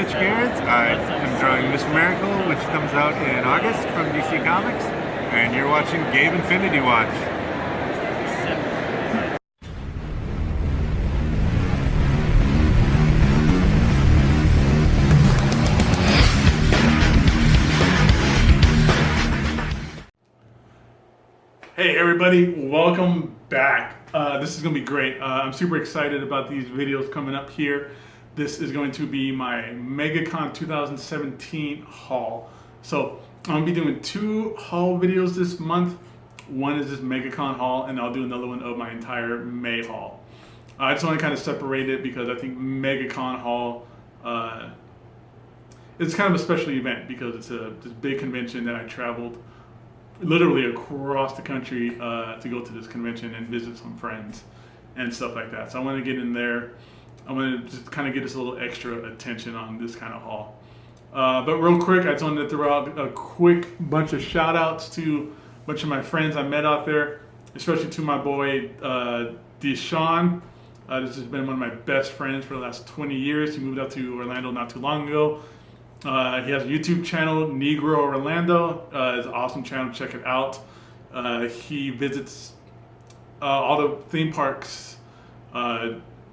Rich Garrett. I am drawing Mr. Miracle, which comes out in August from DC Comics, and you're watching Gabe Infinity Watch. Hey everybody, welcome back. This is going to be great. I'm super excited about these videos coming up here. This is going to be my MegaCon 2017 haul. So I'm going to be doing 2 haul videos this month. One is this MegaCon haul, and I'll do another one of my entire May haul. I just want to kind of separate it because I think MegaCon haul it's kind of a special event because it's this big convention that I traveled literally across the country to go to this convention and visit some friends and stuff like that. So I want to get in there. I want to just kind of get us a little extra attention on this kind of haul. But real quick, I just wanted to throw out a quick bunch of shout outs to a bunch of my friends I met out there, especially to my boy Deshaun. This has been one of my best friends for the last 20 years. He moved out to Orlando not too long ago. He has a YouTube channel, Negro Orlando. It's an awesome channel, check it out. He visits all the theme parks,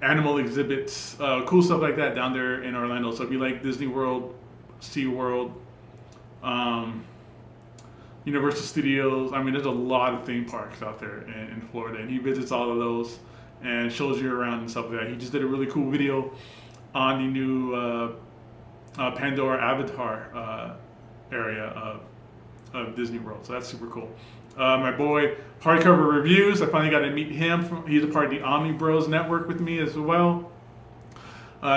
animal exhibits, cool stuff like that down there in Orlando. So if you like Disney World, SeaWorld, Universal Studios, I mean there's a lot of theme parks out there in Florida, and he visits all of those and shows you around and stuff like that. He just did a really cool video on the new Pandora Avatar area of Disney World, so that's super cool. My boy Hardcover Reviews, I finally got to meet him. He's a part of the Omnibus network with me as well.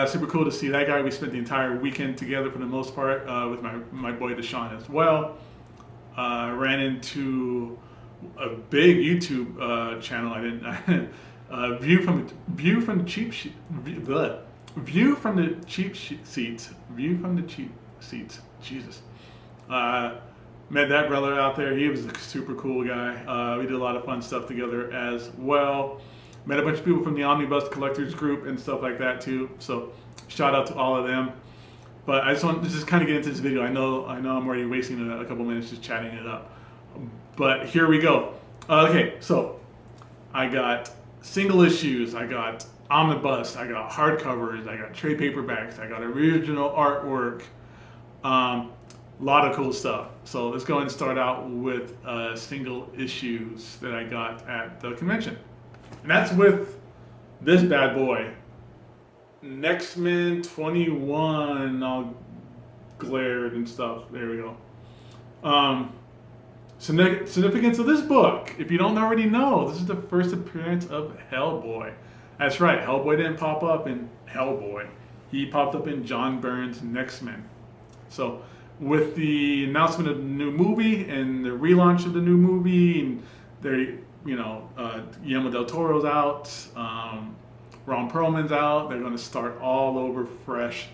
Super cool to see that guy. We spent the entire weekend together for the most part with my boy Deshaun as well. Ran into a big YouTube channel. I didn't view from the cheap seats. Jesus. Met that brother out there. He was a super cool guy. We did a lot of fun stuff together as well. Met a bunch of people from the Omnibus collectors group and stuff like that too. So shout out to all of them. But I just want to just kind of get into this video. I know I'm already wasting a couple minutes just chatting it up. But here we go. Okay, so I got single issues. I got Omnibus, I got hardcovers, I got trade paperbacks, I got original artwork, a lot of cool stuff. So let's go ahead and start out with single issues that I got at the convention. And that's with this bad boy, Nextman 21, all glared and stuff. There we go. Significance of this book, if you don't already know, this is the first appearance of Hellboy. That's right, Hellboy didn't pop up in Hellboy. He popped up in John Byrne's Nextman. So with the announcement of the new movie and the relaunch of the new movie, and they're, Guillermo del Toro's out, Ron Perlman's out, they're going to start all over fresh.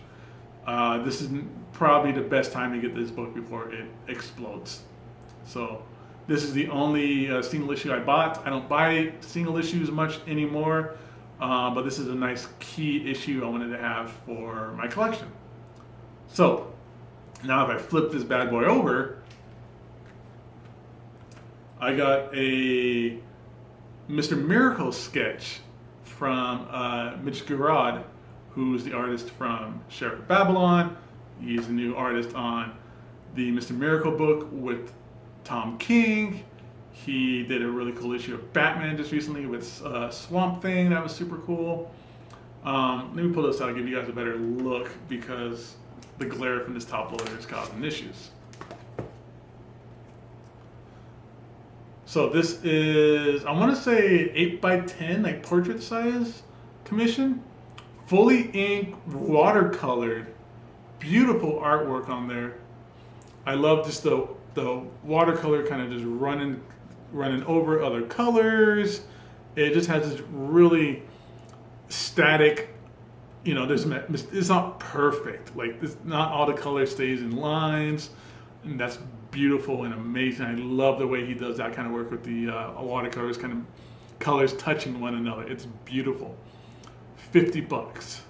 This is probably the best time to get this book before it explodes. So this is the only single issue I bought. I don't buy single issues much anymore. But this is a nice key issue I wanted to have for my collection. So now if I flip this bad boy over, I got a Mr. Miracle sketch from Mitch Geraud, who's the artist from Sheriff of Babylon. He's a new artist on the Mr. Miracle book with Tom King. He did a really cool issue of Batman just recently with Swamp Thing. That was super cool. Let me pull this out and give you guys a better look because the glare from this top loader is causing issues. So this is, I want to say 8x10, like portrait size commission. Fully inked, watercolored, beautiful artwork on there. I love just the watercolor kind of just running over other colors. It just has this really static, it's not perfect. Like, not all the color stays in lines, and that's beautiful and amazing. I love the way he does that kind of work with the watercolors, kind of colors touching one another. It's beautiful. $50.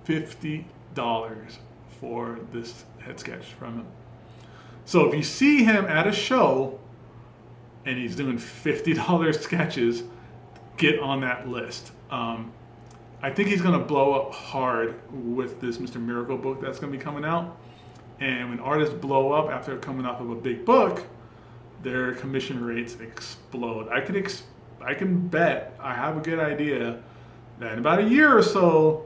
$50. for this head sketch from him. So if you see him at a show and he's doing $50 sketches, get on that list. I think he's going to blow up hard with this Mr. Miracle book that's going to be coming out. And when artists blow up after coming off of a big book, their commission rates explode. I can bet, I have a good idea that in about a year or so,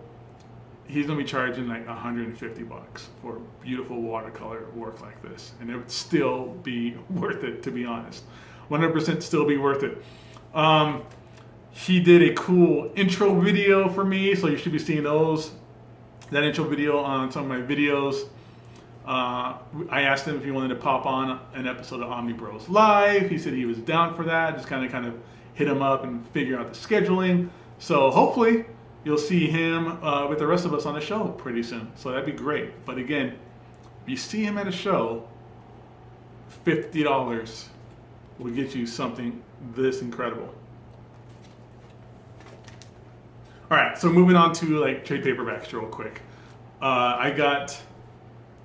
he's going to be charging like $150 for beautiful watercolor work like this. And it would still be worth it, to be honest. 100% still be worth it. He did a cool intro video for me, so you should be seeing that intro video on some of my videos. I asked him if he wanted to pop on an episode of Omnibus Live. He said he was down for that. Just kind of hit him up and figure out the scheduling. So hopefully you'll see him with the rest of us on the show pretty soon. So that'd be great. But again, if you see him at a show, $50 will get you something this incredible. All right, so moving on to like trade paperbacks real quick. I got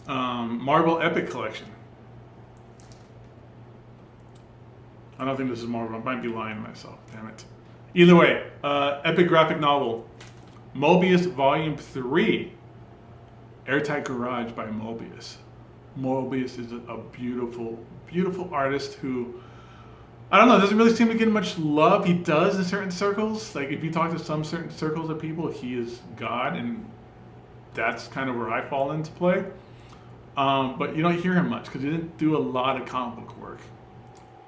Marvel Epic Collection. I don't think this is Marvel. I might be lying to myself. Damn it. Either way, Epic Graphic Novel, Mobius Volume 3, Airtight Garage by Mobius. Mobius is a beautiful, beautiful artist who, I don't know, doesn't really seem to get much love. He does in certain circles. Like if you talk to some certain circles of people, he is God, and that's kind of where I fall into play. But you don't hear him much because he didn't do a lot of comic book work.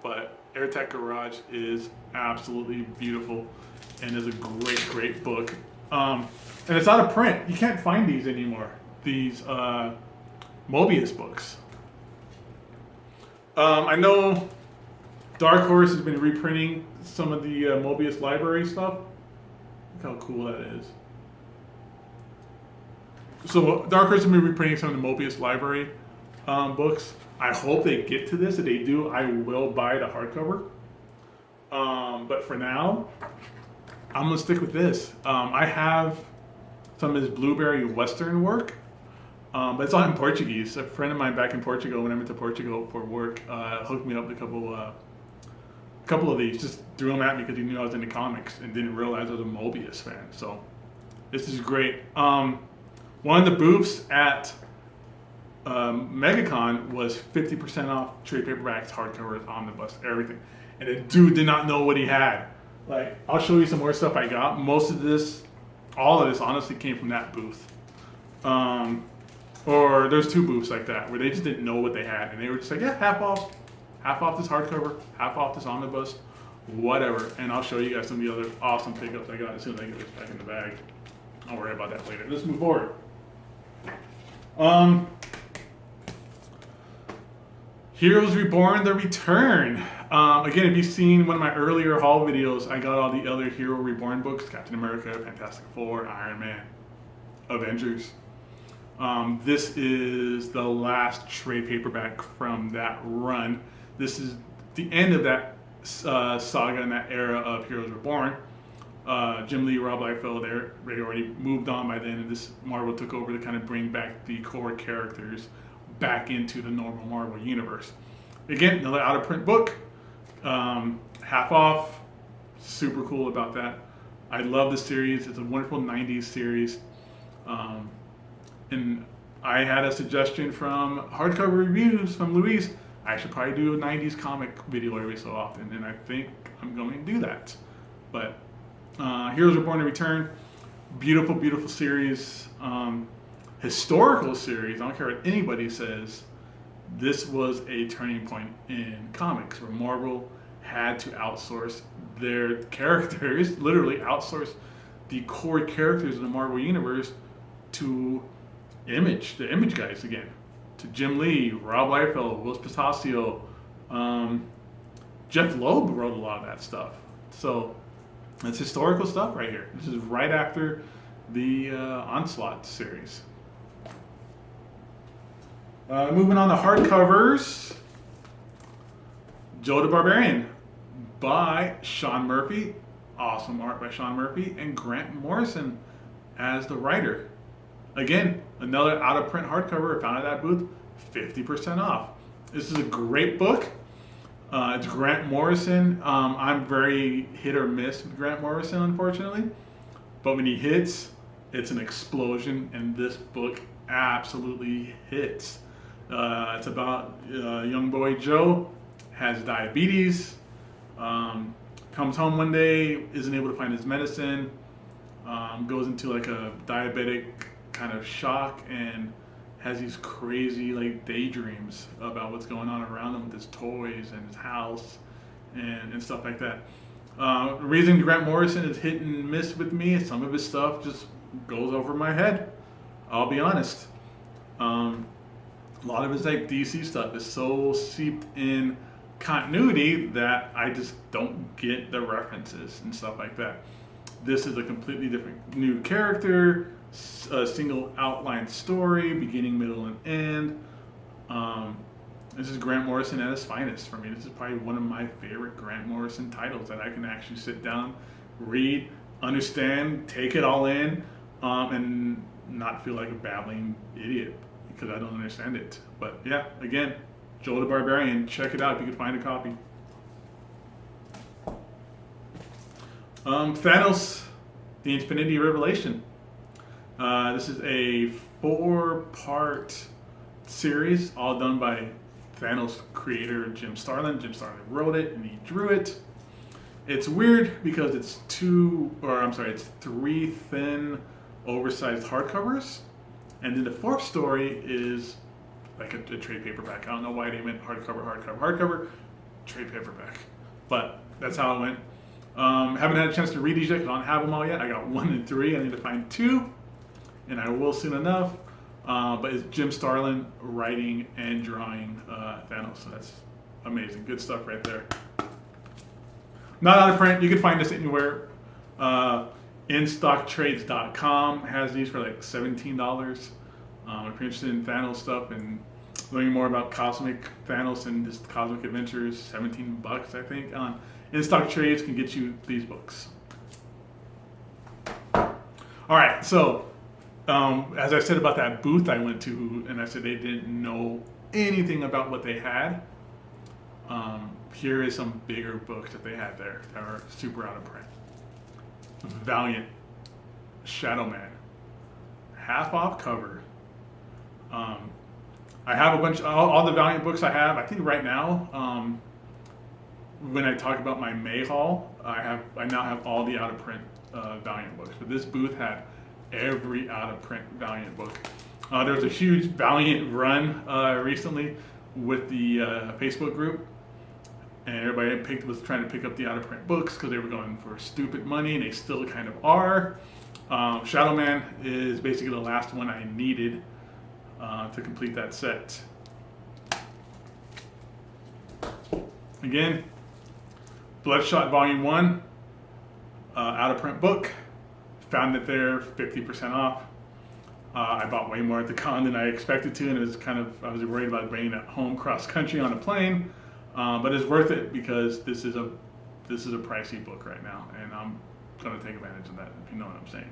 But Airtight Garage is absolutely beautiful and is a great, great book. And it's out of print. You can't find these anymore. These Mobius books. I know Dark Horse has been reprinting some of the Mobius library stuff. Look how cool that is. So Dark Horse has been reprinting some of the Mobius library books. I hope they get to this. If they do, I will buy the hardcover. But for now, I'm going to stick with this. I have some of his Blueberry Western work, but it's all in Portuguese. A friend of mine back in Portugal, when I went to Portugal for work, hooked me up with a couple of these. Just threw them at me because he knew I was into comics and didn't realize I was a Mobius fan. So this is great. One of the booths at MegaCon was 50% off trade paperbacks, hardcovers, omnibus, everything. And the dude did not know what he had. Like, I'll show you some more stuff I got. Most of this, all of this honestly came from that booth. Or there's two booths like that where they just didn't know what they had. And they were just like, yeah, half off this hardcover, half off this omnibus, whatever. And I'll show you guys some of the other awesome pickups I got as soon as I get this back in the bag. I'll worry about that later. Let's move forward. Heroes Reborn, The Return. Again, if you've seen one of my earlier haul videos, I got all the other Hero Reborn books: Captain America, Fantastic Four, Iron Man, Avengers. This is the last trade paperback from that run. This is the end of that saga and that era of Heroes Reborn. Jim Lee, Rob Liefeld, they already moved on by then, and this Marvel took over to kind of bring back the core characters back into the normal Marvel universe. Again, another out-of-print book, half off, super cool about that. I love the series. It's a wonderful 90s series. And I had a suggestion from Hardcover Reviews from Luis. I should probably do a 90s comic video every so often, and I think I'm going to do that. But Heroes Reborn to Return, beautiful, beautiful series. Historical series. I don't care what anybody says. This was a turning point in comics where Marvel had to outsource their characters, literally outsource the core characters of the Marvel Universe to the Image guys again. To Jim Lee, Rob Liefeld, Will Pastasio, Jeff Loeb wrote a lot of that stuff. So it's historical stuff right here. This is right after the Onslaught series. Moving on to hardcovers. Joe the Barbarian by Sean Murphy. Awesome art by Sean Murphy. And Grant Morrison as the writer. Again, Another out-of-print hardcover found at that booth, 50% off. This is a great book. It's Grant Morrison. I'm very hit or miss with Grant Morrison, unfortunately. But when he hits, it's an explosion, and this book absolutely hits. It's about young boy Joe, has diabetes, comes home one day, isn't able to find his medicine, goes into like a diabetic kind of shock, and has these crazy like daydreams about what's going on around him with his toys and his house and stuff like that. The reason Grant Morrison is hit and miss with me is some of his stuff just goes over my head. I'll be honest. A lot of his like DC stuff is so seeped in continuity that I just don't get the references and stuff like that. This is a completely different new character, a single outline story, beginning, middle, and end. This is Grant Morrison at his finest for me. This is probably one of my favorite Grant Morrison titles that I can actually sit down, read, understand, take it all in, and not feel like a babbling idiot because I don't understand it. But yeah, again, Joel the Barbarian, check it out if you can find a copy. Thanos, the Infinity Revelation. This is a 4-part series, all done by Thanos creator Jim Starlin. Jim Starlin wrote it and he drew it. It's weird because it's 3 thin, oversized hardcovers, and then the 4th story is like a trade paperback. I don't know why they meant hardcover, trade paperback, but that's how it went. Haven't had a chance to read these yet because I don't have them all yet. I got 1 and 3. I need to find 2, and I will soon enough. But it's Jim Starlin writing and drawing Thanos, so that's amazing. Good stuff right there. Not out of print. You can find this anywhere. InStockTrades.com has these for like $17. If you're interested in Thanos stuff and learning more about Cosmic Thanos and his Cosmic Adventures, $17 I think on InStock Trades can get you these books. All right, so as I said about that booth I went to, and I said they didn't know anything about what they had. Here is some bigger books that they had there that are super out of print. Valiant, Shadow Man, half off cover. I have a bunch, all the Valiant books I have. I think right now, when I talk about my May haul, I now have all the out of print Valiant books. But this booth had every out of print Valiant book. There was a huge Valiant run recently with the Facebook group, and everybody was trying to pick up the out of print books because they were going for stupid money, and they still kind of are. Shadow Man is basically the last one I needed to complete that set. Again, Bloodshot Volume 1, out of print book. Found it there, 50% off. I bought way more at the con than I expected to, and it was I was worried about bringing it home cross country on a plane, but it's worth it because this is a pricey book right now, and I'm going to take advantage of that, if you know what I'm saying.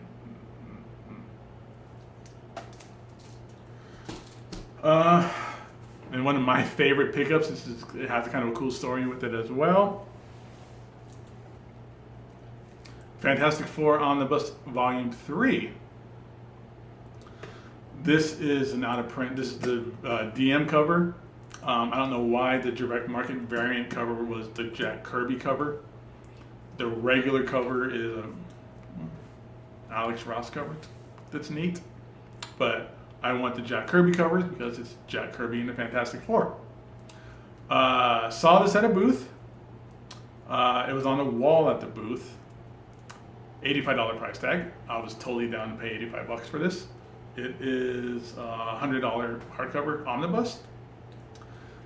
And one of my favorite pickups, it has kind of a cool story with it as well. Fantastic Four Omnibus Volume 3. This is an out of print. This is the DM cover. I don't know why the direct market variant cover was the Jack Kirby cover. The regular cover is a Alex Ross cover. That's neat. But I want the Jack Kirby covers because it's Jack Kirby and the Fantastic Four. Saw this at a booth. It was on the wall at the booth. $85 price tag. I was totally down to pay $85 for this. It is a $100 hardcover omnibus.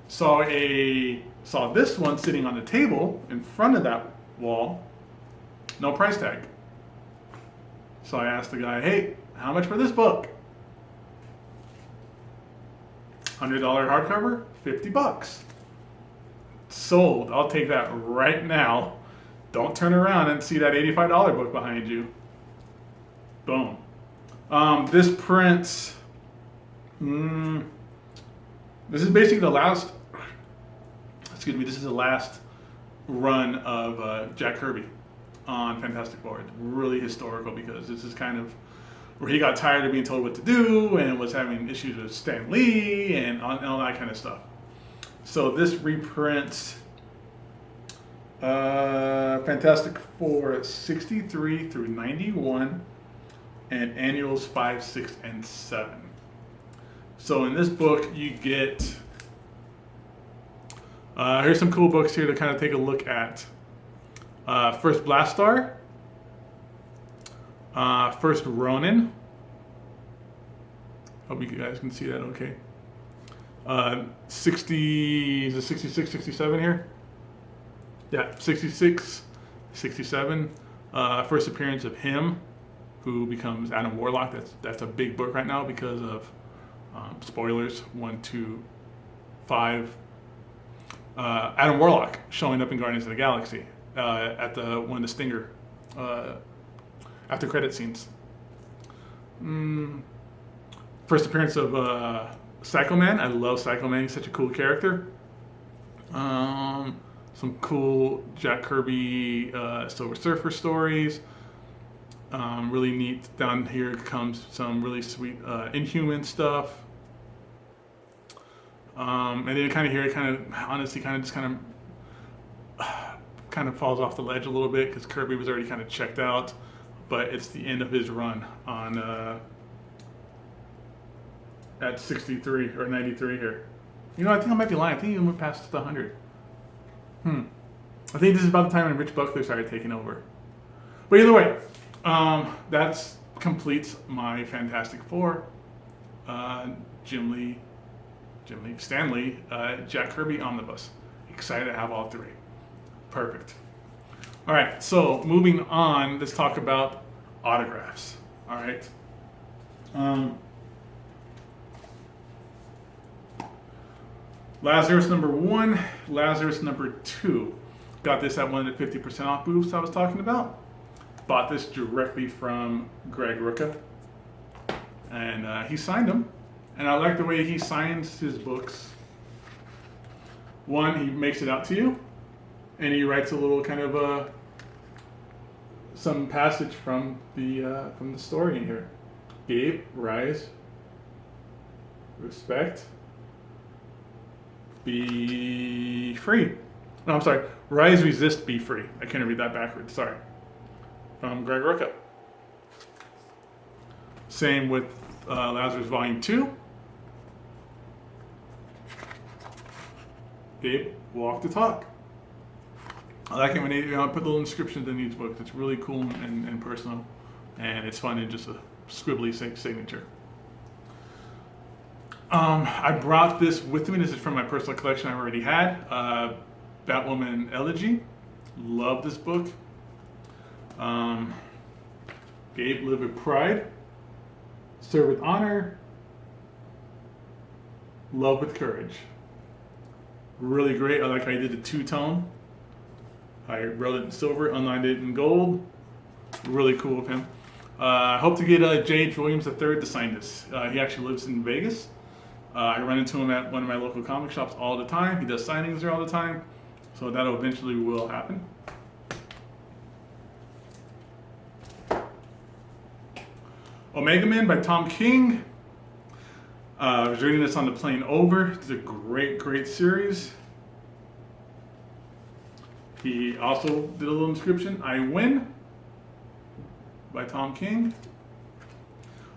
Saw this one sitting on the table in front of that wall. No price tag. So I asked the guy, "Hey, how much for this book?" $100 hardcover, $50. Sold. I'll take that right now. Don't turn around and see that $85 book behind you. Boom. This print This is basically the last. Excuse me. This is the last run of Jack Kirby on Fantastic Four. It's really historical because this is kind of where he got tired of being told what to do and was having issues with Stan Lee and all that kind of stuff. So this reprints Fantastic Four 63 through 91 and annuals 5, 6, and 7. So in this book you get, here's some cool books here to kind of take a look at. First Blastar, first Ronin. Hope you guys can see that okay. 60, is it 66, 67 here? Yeah, 66, 67. First appearance of him, who becomes Adam Warlock. That's a big book right now because of spoilers 1, 2, 5. Adam Warlock showing up in Guardians of the Galaxy at one of the Stinger after credit scenes. First appearance of Psycho Man. I love Psycho Man. He's such a cool character. Some cool Jack Kirby Silver Surfer stories. Really neat. Down here comes some really sweet Inhuman stuff. And then kind of here, it kind of honestly kind of falls off the ledge a little bit because Kirby was already kind of checked out. But it's the end of his run on at 63 or 93 here. You know, I think I might be lying. I think he went past the 100. I think this is about the time when Rich Buckler started taking over. But either way, that completes my Fantastic Four. Stan Lee, Jack Kirby Omnibus. Excited to have all three. Perfect. All right, so moving on, let's talk about autographs. All right. Lazarus #1, Lazarus #2. Got this at one of the 50% off booths I was talking about. Bought this directly from Greg Rucka. And he signed them. And I like the way he signs his books. One, he makes it out to you. And he writes a little kind of some passage from the story in here. Gabe, rise, respect, be free. No, I'm sorry. Rise, resist, be free. I can't read that backwards. Sorry. From Greg Rucka. Same with Lazarus Volume 2. Gabe, walk the talk. I like it when they put little inscriptions in these books. It's really cool and personal. And it's fun in just a scribbly signature. I brought this with me. This is from my personal collection I already had. Batwoman Elegy. Love this book. Gabe, live with pride. Serve with honor. Love with courage. Really great. I like how he did the two-tone. I wrote it in silver, unlined it in gold. Really cool of him. I hope to get J.H. Williams III to sign this. He actually lives in Vegas. I run into him at one of my local comic shops all the time. He does signings there all the time. So that eventually will happen. Omega Man by Tom King. I was reading this on the plane over. It's a great, great series. He also did a little inscription. I Win by Tom King.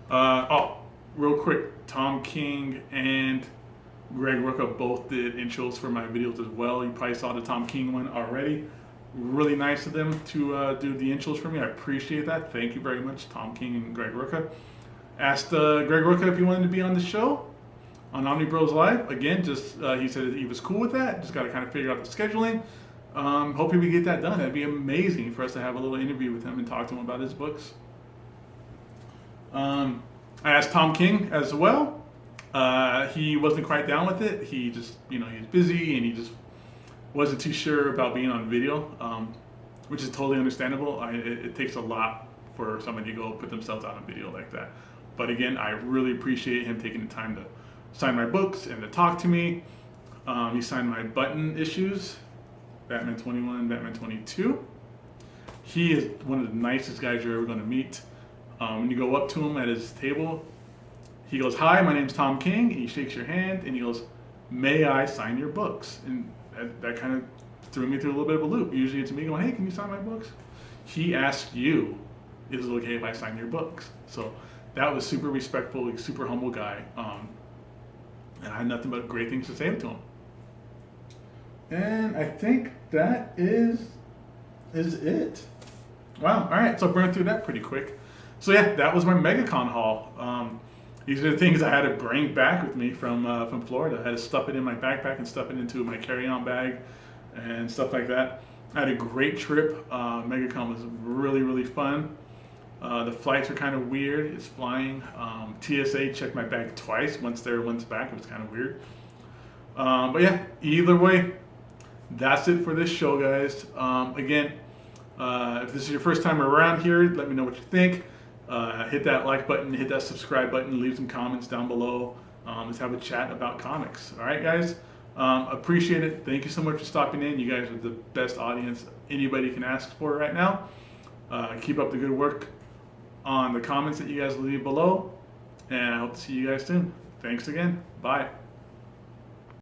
Real quick, Tom King and Greg Rucka both did intros for my videos as well. You probably saw the Tom King one already. Really nice of them to do the intros for me. I appreciate that. Thank you very much, Tom King and Greg Rucka. Asked Greg Rucka if he wanted to be on the show on Omni Bros Live. Again, just he said he was cool with that. Just got to kind of figure out the scheduling. Hopefully we get that done. That'd be amazing for us to have a little interview with him and talk to him about his books. I asked Tom King as well. He wasn't quite down with it. He just, he's busy and he just wasn't too sure about being on video, which is totally understandable. It takes a lot for somebody to go put themselves out on video like that. But again, I really appreciate him taking the time to sign my books and to talk to me. He signed my button issues, Batman 21, Batman 22. He is one of the nicest guys you're ever going to meet. When you go up to him at his table, he goes, "Hi, my name's Tom King." And he shakes your hand and he goes, "May I sign your books?" And that kind of threw me through a little bit of a loop. Usually it's me going, "Hey, can you sign my books?" He asked you, "Is it okay if I sign your books?" So that was super respectful, like, super humble guy. And I had nothing but great things to say to him. And I think that is it. Wow, all right, so I burned through that pretty quick. So yeah, that was my MegaCon haul. These are the things I had to bring back with me from Florida. I had to stuff it in my backpack and stuff it into my carry-on bag and stuff like that. I had a great trip. MegaCon was really, really fun. The flights are kind of weird. It's flying. TSA checked my bag twice, once there, once back. It was kind of weird. But yeah, either way, that's it for this show, guys. Again, if this is your first time around here, let me know what you think. Hit that like button, hit that subscribe button, leave some comments down below. Let's have a chat about comics. All right, guys? Appreciate it. Thank you so much for stopping in. You guys are the best audience anybody can ask for right now. Keep up the good work on the comments that you guys leave below. And I hope to see you guys soon. Thanks again. Bye.